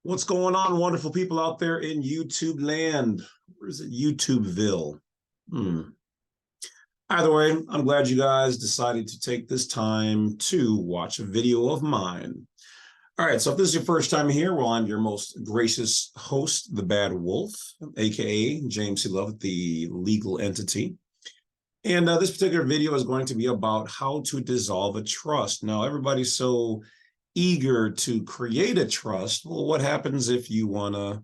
What's going on, wonderful people out there in YouTube land? Where is it? YouTubeville. Either way, I'm glad you guys decided to take this time to watch a video of mine. All right, so if this is your first time here, well, I'm your most gracious host, the Badwolf, aka James C Lovett, the legal entity. And this particular video is going to be about how to dissolve a trust. Now, everybody's so eager to create a trust. Well, what happens if you want to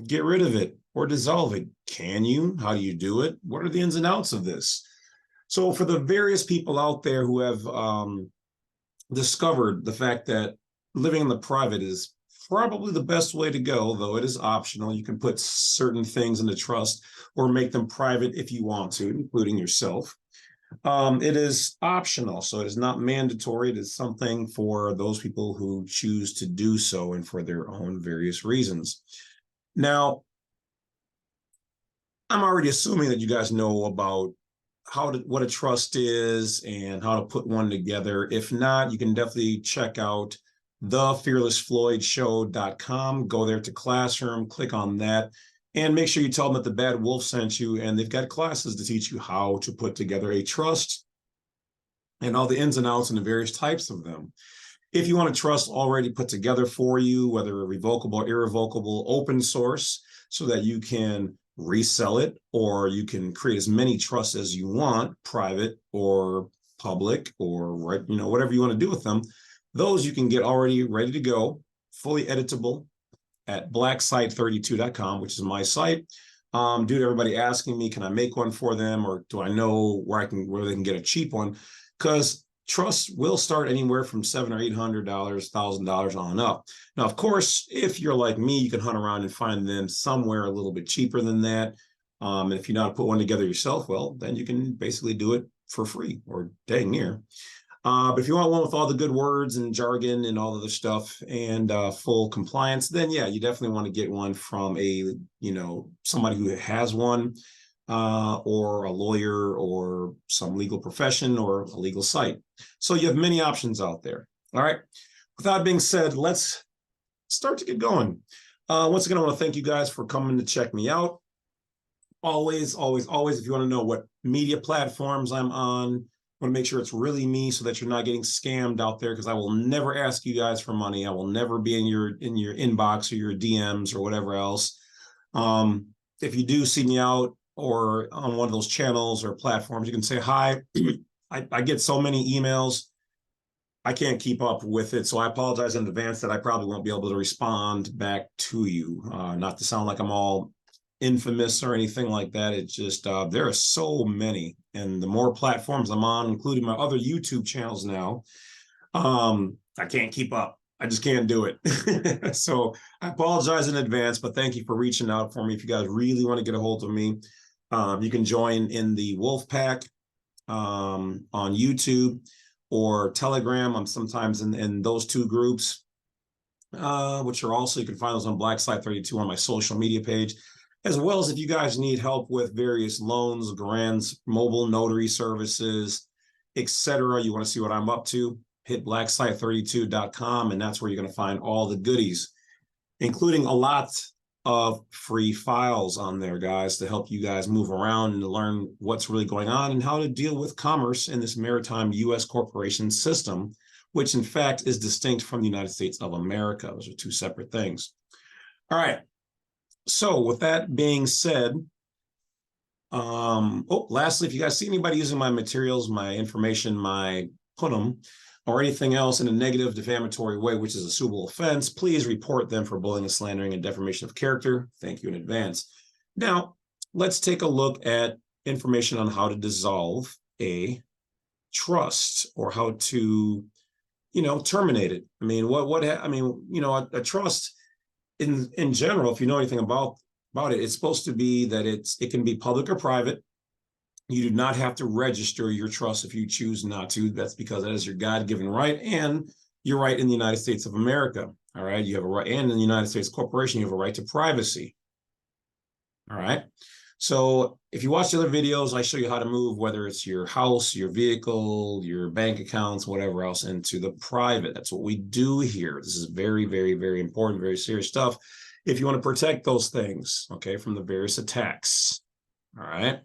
get rid of it or dissolve it? Can you? How do you do it? What are the ins and outs of this? So for the various people out there who have discovered the fact that living in the private is probably the best way to go, though it is optional. You can put certain things in the trust or make them private if you want to, including yourself. It is optional, so it is not mandatory. It is something for those people who choose to do so and for their own various reasons. Now, I'm already assuming that you guys know about what a trust is and how to put one together. If not, you can definitely check out thefearlessfloydshow.com. Go there to Classroom, click on that, and make sure you tell them that the Bad Wolf sent you, and they've got classes to teach you how to put together a trust and all the ins and outs and the various types of them. If you want a trust already put together for you, whether revocable or irrevocable, open source, so that you can resell it, or you can create as many trusts as you want, private or public, or whatever you want to do with them, those you can get already ready to go, fully editable, at blacksite32.com, which is my site. Due to everybody asking me, can I make one for them, or do I know where they can get a cheap one? Because trusts will start anywhere from $700 or $800, $1,000 on up. Now, of course, if you're like me, you can hunt around and find them somewhere a little bit cheaper than that. And if you know how to put one together yourself, well, then you can basically do it for free or dang near. But if you want one with all the good words and jargon and all of the stuff and full compliance, then yeah, you definitely want to get one from somebody who has one, or a lawyer or some legal profession or a legal site. So you have many options out there. All right. With that being said, let's start to get going. Once again, I want to thank you guys for coming to check me out. Always, always, always, if you want to know what media platforms I'm on, I want to make sure it's really me so that you're not getting scammed out there, because I will never ask you guys for money. I will never be in your inbox or your DMs or whatever else. If you do see me out or on one of those channels or platforms, you can say hi. I get so many emails, I can't keep up with it. So I apologize in advance that I probably won't be able to respond back to you. Not to sound like I'm all infamous or anything like that. It's just there are so many, and the more platforms I'm on, including my other YouTube channels now, I can't keep up. I just can't do it. So I apologize in advance, but thank you for reaching out for me. If you guys really want to get a hold of me, you can join in the Wolf Pack on YouTube or Telegram. I'm sometimes in those two groups, which are also, you can find those on blacksite32 on my social media page, as well as if you guys need help with various loans, grants, mobile notary services, etc. You want to see what I'm up to, hit blacksite32.com, and that's where you're going to find all the goodies, including a lot of free files on there, guys, to help you guys move around and to learn what's really going on and how to deal with commerce in this maritime U.S. corporation system, which in fact is distinct from the United States of America. Those are two separate things. All right. So with that being said, lastly, if you guys see anybody using my materials, my information, my punum, or anything else in a negative, defamatory way, which is a suitable offense, please report them for bullying and slandering and defamation of character. Thank you in advance. Now, let's take a look at information on how to dissolve a trust, or how to, terminate it. I mean, a trust in general, if you know anything about it, it's supposed to be that it can be public or private. You do not have to register your trust if you choose not to. That's because that is your God-given right, and your right in the United States of America. All right, you have a right, and in the United States corporation, you have a right to privacy. All right, So if you watch the other videos, I show you how to move, whether it's your house, your vehicle, your bank accounts, whatever else, into the private. That's what we do here. This is very, very, very important, very serious stuff if you want to protect those things, okay, from the various attacks. All right.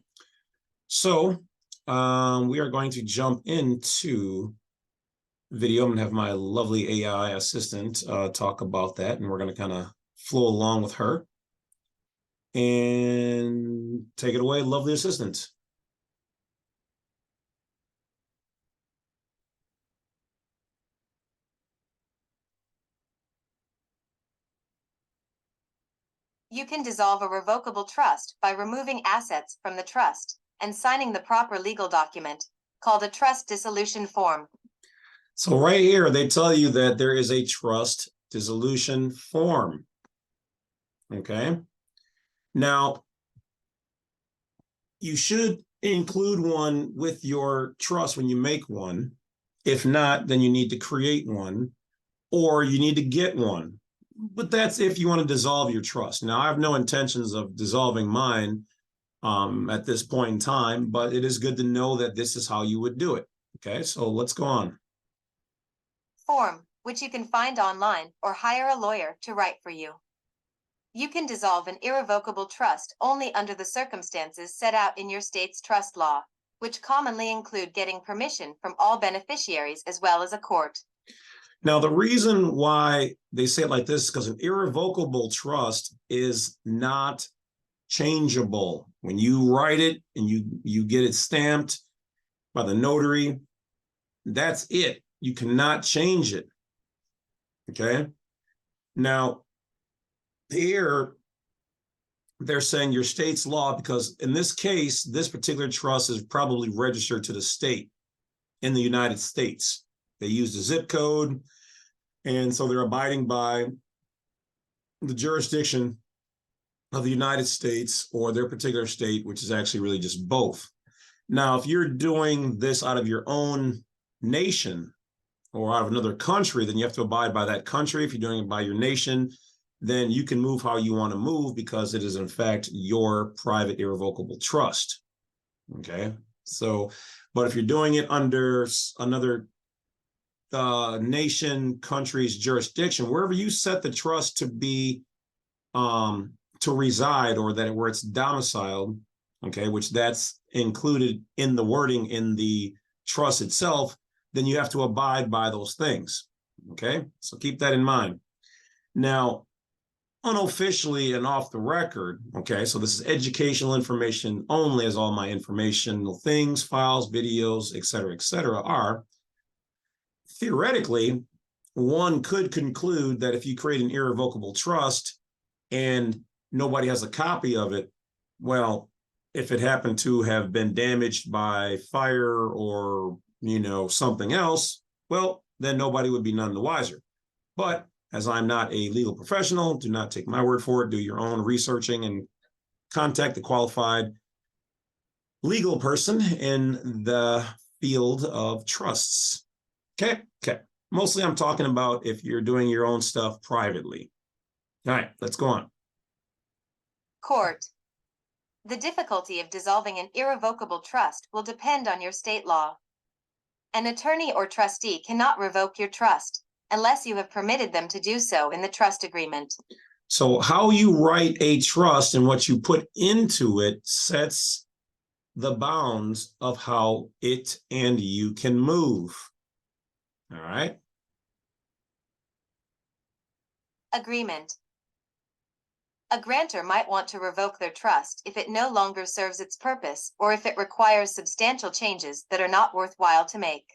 So we are going to jump into video. I'm going to have my lovely AI assistant talk about that, and we're going to kind of flow along with her. And take it away, lovely assistant. You can dissolve a revocable trust by removing assets from the trust and signing the proper legal document called a trust dissolution form. So right here, they tell you that there is a trust dissolution form. Okay. Now, you should include one with your trust when you make one. If not, then you need to create one, or you need to get one. But that's if you want to dissolve your trust. Now, I have no intentions of dissolving mine at this point in time, but it is good to know that this is how you would do it. Okay, so let's go on. Form, which you can find online or hire a lawyer to write for you. You can dissolve an irrevocable trust only under the circumstances set out in your state's trust law, which commonly include getting permission from all beneficiaries as well as a court. Now, the reason why they say it like this is because an irrevocable trust is not changeable. When you write it and you get it stamped by the notary, that's it. You cannot change it. Okay. Now, here they're saying your state's law, because in this case, this particular trust is probably registered to the state in the United States. They use the zip code, and so they're abiding by the jurisdiction of the United States or their particular state, which is actually really just both. Now, if you're doing this out of your own nation or out of another country, then you have to abide by that country. If you're doing it by your nation, then you can move how you want to move because it is, in fact, your private irrevocable trust. Okay. So, but if you're doing it under another nation, country's jurisdiction, wherever you set the trust to be, to reside, or that where it's domiciled, okay, which that's included in the wording in the trust itself, then you have to abide by those things. Okay. So keep that in mind. Now, unofficially and off the record, okay, so this is educational information only, as all my informational things, files, videos, et cetera, are. Theoretically, one could conclude that if you create an irrevocable trust and nobody has a copy of it, well, if it happened to have been damaged by fire or, you know, something else, well, then nobody would be none the wiser. But as I'm not a legal professional, do not take my word for it. Do your own researching and contact the qualified legal person in the field of trusts. Okay. Mostly I'm talking about if you're doing your own stuff privately. All right, let's go on. Court. The difficulty of dissolving an irrevocable trust will depend on your state law. An attorney or trustee cannot revoke your trust unless you have permitted them to do so in the trust agreement. So how you write a trust and what you put into it sets the bounds of how it and you can move. All right. Agreement. A grantor might want to revoke their trust if it no longer serves its purpose or if it requires substantial changes that are not worthwhile to make.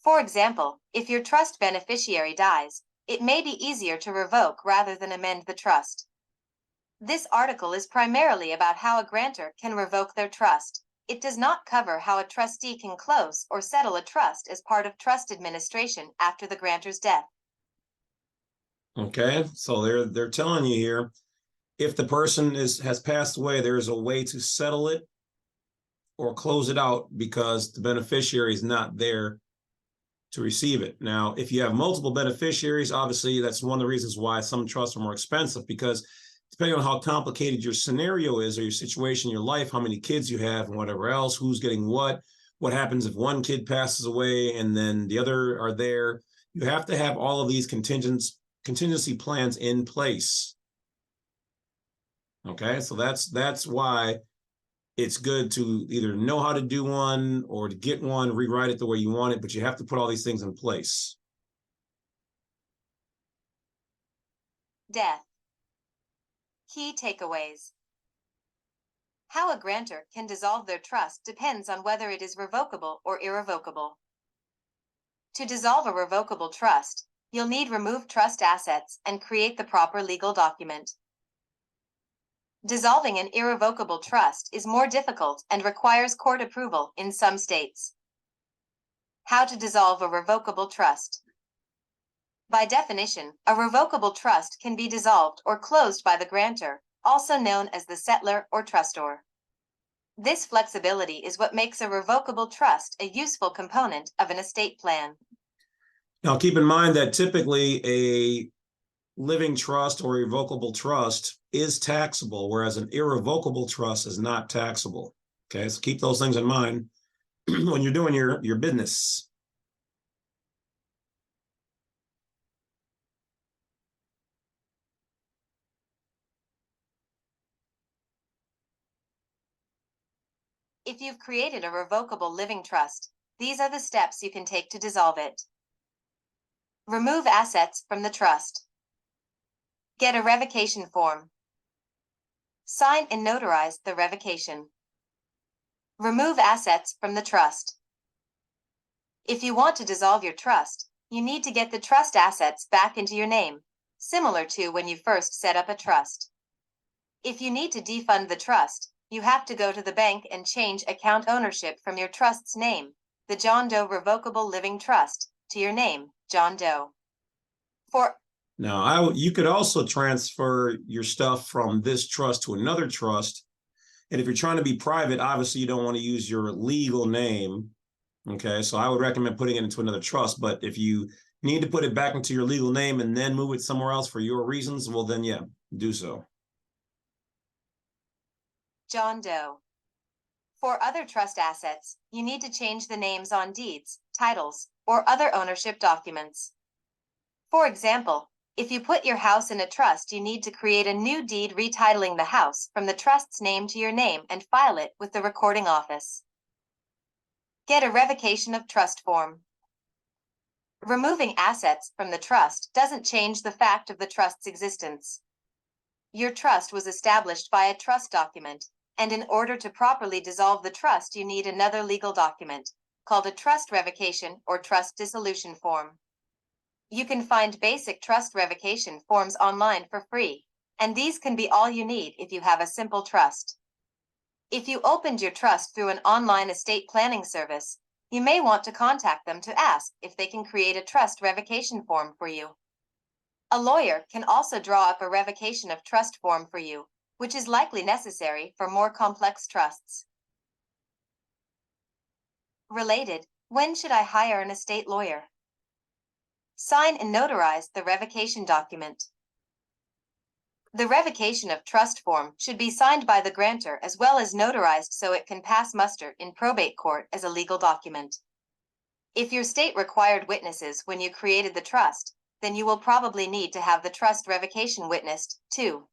For example, if your trust beneficiary dies, it may be easier to revoke rather than amend the trust. This article is primarily about how a grantor can revoke their trust. It does not cover how a trustee can close or settle a trust as part of trust administration after the grantor's death. Okay, so they're telling you here, if the person has passed away, there is a way to settle it or close it out because the beneficiary is not there to receive it. Now, if you have multiple beneficiaries, obviously that's one of the reasons why some trusts are more expensive, because depending on how complicated your scenario is or your situation in your life, how many kids you have and whatever else, who's getting what happens if one kid passes away and then the other are there. You have to have all of these contingency plans in place. Okay, so that's why it's good to either know how to do one or to get one, rewrite it the way you want it, but you have to put all these things in place. Death. Key takeaways. How a grantor can dissolve their trust depends on whether it is revocable or irrevocable. To dissolve a revocable trust, you'll need remove trust assets and create the proper legal document. Dissolving an irrevocable trust is more difficult and requires court approval in some states. How to dissolve a revocable trust. By definition, a revocable trust can be dissolved or closed by the grantor, also known as the settlor or trustor. This flexibility is what makes a revocable trust a useful component of an estate plan. Now, keep in mind that typically a living trust or irrevocable trust is taxable, whereas an irrevocable trust is not taxable. Okay, so keep those things in mind when you're doing your business. If you've created a revocable living trust, these are the steps you can take to dissolve it. Remove assets from the trust. Get a revocation form. Sign and notarize the revocation. Remove assets from the trust. If you want to dissolve your trust, you need to get the trust assets back into your name, similar to when you first set up a trust. If you need to defund the trust, you have to go to the bank and change account ownership from your trust's name, the John Doe Revocable Living Trust, to your name, John Doe. Now, you could also transfer your stuff from this trust to another trust. And if you're trying to be private, obviously you don't want to use your legal name. Okay, so I would recommend putting it into another trust. But if you need to put it back into your legal name and then move it somewhere else for your reasons, well, then yeah, do so. John Doe. For other trust assets, you need to change the names on deeds, titles, or other ownership documents. For example, if you put your house in a trust, you need to create a new deed retitling the house from the trust's name to your name and file it with the recording office. Get a revocation of trust form. Removing assets from the trust doesn't change the fact of the trust's existence. Your trust was established by a trust document, and in order to properly dissolve the trust, you need another legal document, called a trust revocation or trust dissolution form. You can find basic trust revocation forms online for free, and these can be all you need if you have a simple trust. If you opened your trust through an online estate planning service, you may want to contact them to ask if they can create a trust revocation form for you. A lawyer can also draw up a revocation of trust form for you, which is likely necessary for more complex trusts. Related, when should I hire an estate lawyer? Sign and notarize the revocation document. The revocation of trust form should be signed by the grantor as well as notarized so it can pass muster in probate court as a legal document. If your state required witnesses when you created the trust, then you will probably need to have the trust revocation witnessed, too.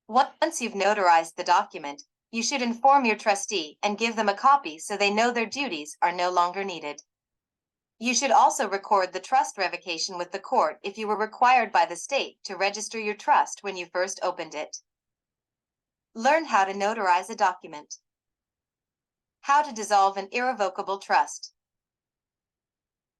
Once you've notarized the document, you should inform your trustee and give them a copy so they know their duties are no longer needed. You should also record the trust revocation with the court if you were required by the state to register your trust when you first opened it. Learn how to notarize a document. How to dissolve an irrevocable trust.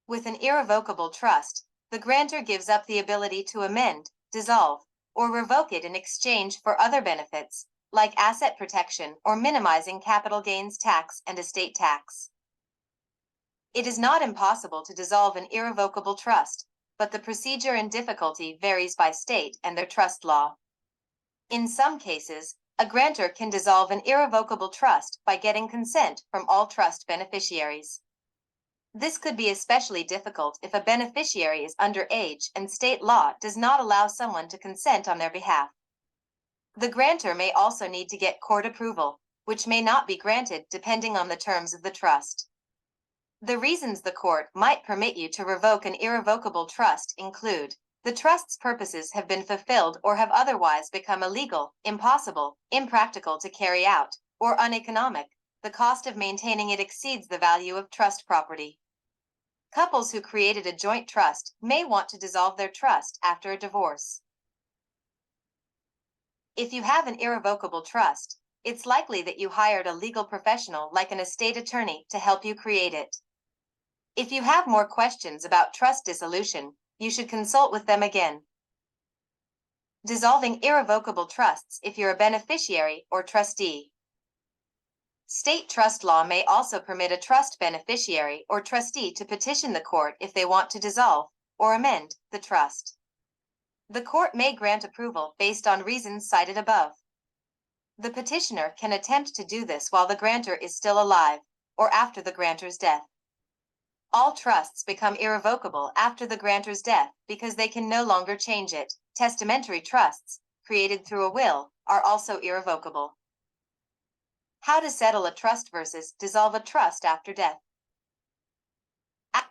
With an irrevocable trust, the grantor gives up the ability to amend, dissolve, or revoke it in exchange for other benefits, like asset protection or minimizing capital gains tax and estate tax. It is not impossible to dissolve an irrevocable trust, but the procedure and difficulty varies by state and their trust law. In some cases, a grantor can dissolve an irrevocable trust by getting consent from all trust beneficiaries. This could be especially difficult if a beneficiary is underage and state law does not allow someone to consent on their behalf. The grantor may also need to get court approval, which may not be granted depending on the terms of the trust. The reasons the court might permit you to revoke an irrevocable trust include: the trust's purposes have been fulfilled or have otherwise become illegal, impossible, impractical to carry out, or uneconomic. The cost of maintaining it exceeds the value of trust property. Couples who created a joint trust may want to dissolve their trust after a divorce. If you have an irrevocable trust, it's likely that you hired a legal professional like an estate attorney to help you create it. If you have more questions about trust dissolution, you should consult with them again. Dissolving irrevocable trusts if you're a beneficiary or trustee. State trust law may also permit a trust beneficiary or trustee to petition the court if they want to dissolve or amend the trust. The court may grant approval based on reasons cited above. The petitioner can attempt to do this while the grantor is still alive or after the grantor's death. All trusts become irrevocable after the grantor's death because they can no longer change it. Testamentary trusts, created through a will, are also irrevocable. How to settle a trust versus dissolve a trust after death.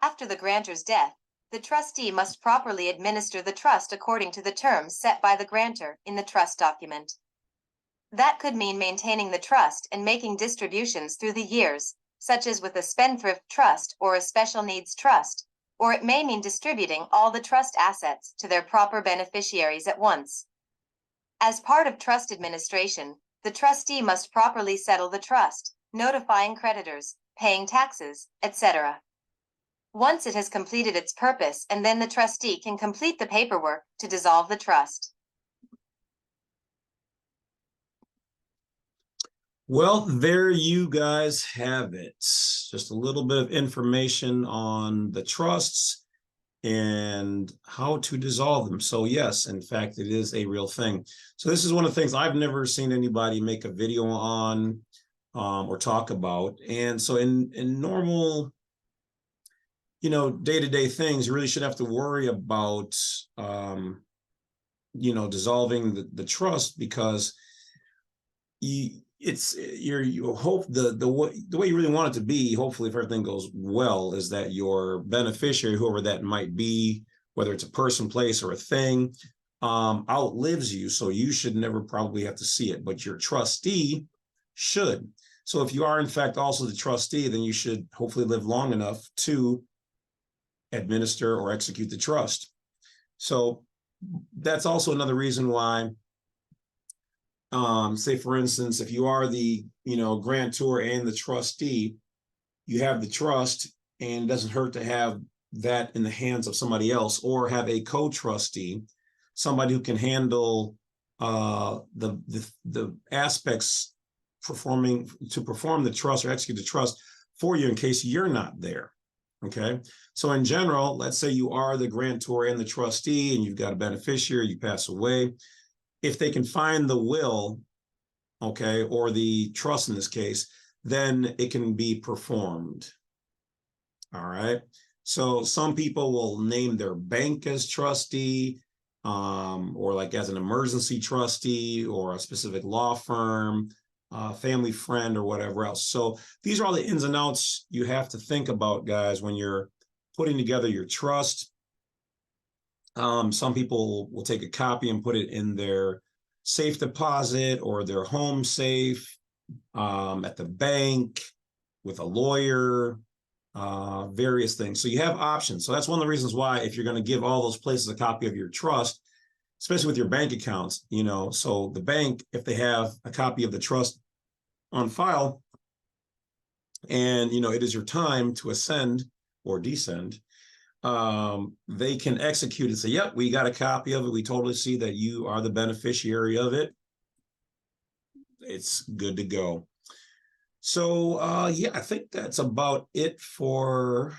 After the grantor's death, the trustee must properly administer the trust according to the terms set by the grantor in the trust document. That could mean maintaining the trust and making distributions through the years, such as with a spendthrift trust or a special needs trust, or it may mean distributing all the trust assets to their proper beneficiaries at once. As part of trust administration, the trustee must properly settle the trust, notifying creditors, paying taxes, etc. Once it has completed its purpose, and then the trustee can complete the paperwork to dissolve the trust. Well, there you guys have it. Just a little bit of information on the trusts and how to dissolve them. So yes, in fact, it is a real thing. So this is one of the things I've never seen anybody make a video on or talk about. And so in normal, day-to-day things, you really shouldn't have to worry about, dissolving the trust, because you hope the way you really want it to be, hopefully if everything goes well, is that your beneficiary, whoever that might be, whether it's a person, place, or a thing, outlives you. So you should never probably have to see it, but your trustee should. So if you are in fact also the trustee, then you should hopefully live long enough to administer or execute the trust. So that's also another reason why, say for instance, if you are the grantor and the trustee, you have the trust, and it doesn't hurt to have that in the hands of somebody else, or have a co-trustee, somebody who can handle the aspects to perform the trust or execute the trust for you in case you're not there. Okay, so in general, let's say you are the grantor and the trustee, and you've got a beneficiary, you pass away. If they can find the will, okay, or the trust in this case, then it can be performed. All right. So some people will name their bank as trustee, or like as an emergency trustee, or a specific law firm, family friend, or whatever else. So these are all the ins and outs you have to think about, guys, when you're putting together your trust. Some people will take a copy and put it in their safe deposit or their home safe, at the bank, with a lawyer, various things. So you have options. So that's one of the reasons why, if you're going to give all those places a copy of your trust, especially with your bank accounts, so the bank, if they have a copy of the trust on file, and it is your time to ascend or descend, they can execute and say, yep, we got a copy of it, we totally see that you are the beneficiary of it, it's good to go. So yeah, I think that's about it for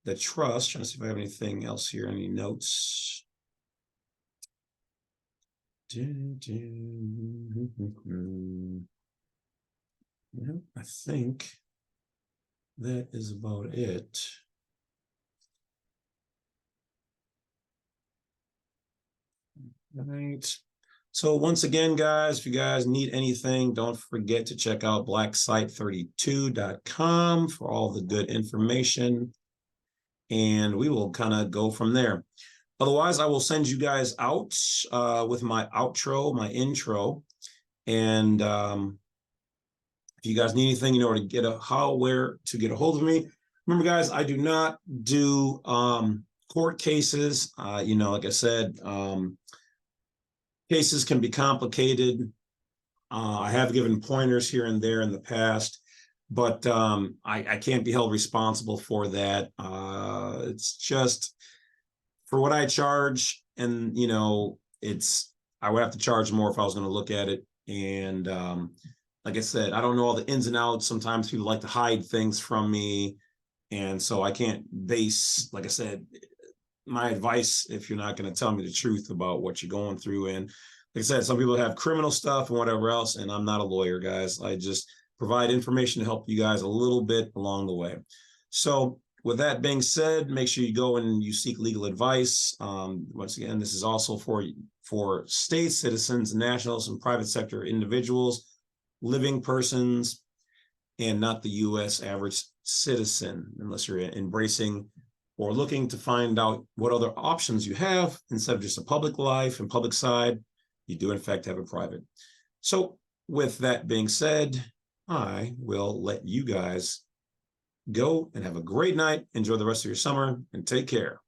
the trust. Trying to see if I have anything else here, any notes. I think that is about it. All right. So once again, guys, if you guys need anything, don't forget to check out blacksite32.com for all the good information. And we will kind of go from there. Otherwise, I will send you guys out with my outro, my intro. And if you guys need anything, you know where to get where to get a hold of me. Remember, guys, I do not do court cases. You know, like I said, cases can be complicated. I have given pointers here and there in the past, but I can't be held responsible for that. It's just for what I charge, and you know, I would have to charge more if I was going to look at it. And like I said, I don't know all the ins and outs. Sometimes people like to hide things from me, and so I can't base, like I said, my advice if you're not going to tell me the truth about what you're going through. And like I said, some people have criminal stuff and whatever else, and I'm not a lawyer, guys. I just provide information to help you guys a little bit along the way. So with that being said, make sure you go and you seek legal advice. Once again, this is also for state citizens, nationals, and private sector individuals, living persons, and not the U.S. average citizen, unless you're embracing or looking to find out what other options you have instead of just a public life and public side. You do, in fact, have a private. So with that being said, I will let you guys go and have a great night. Enjoy the rest of your summer and take care.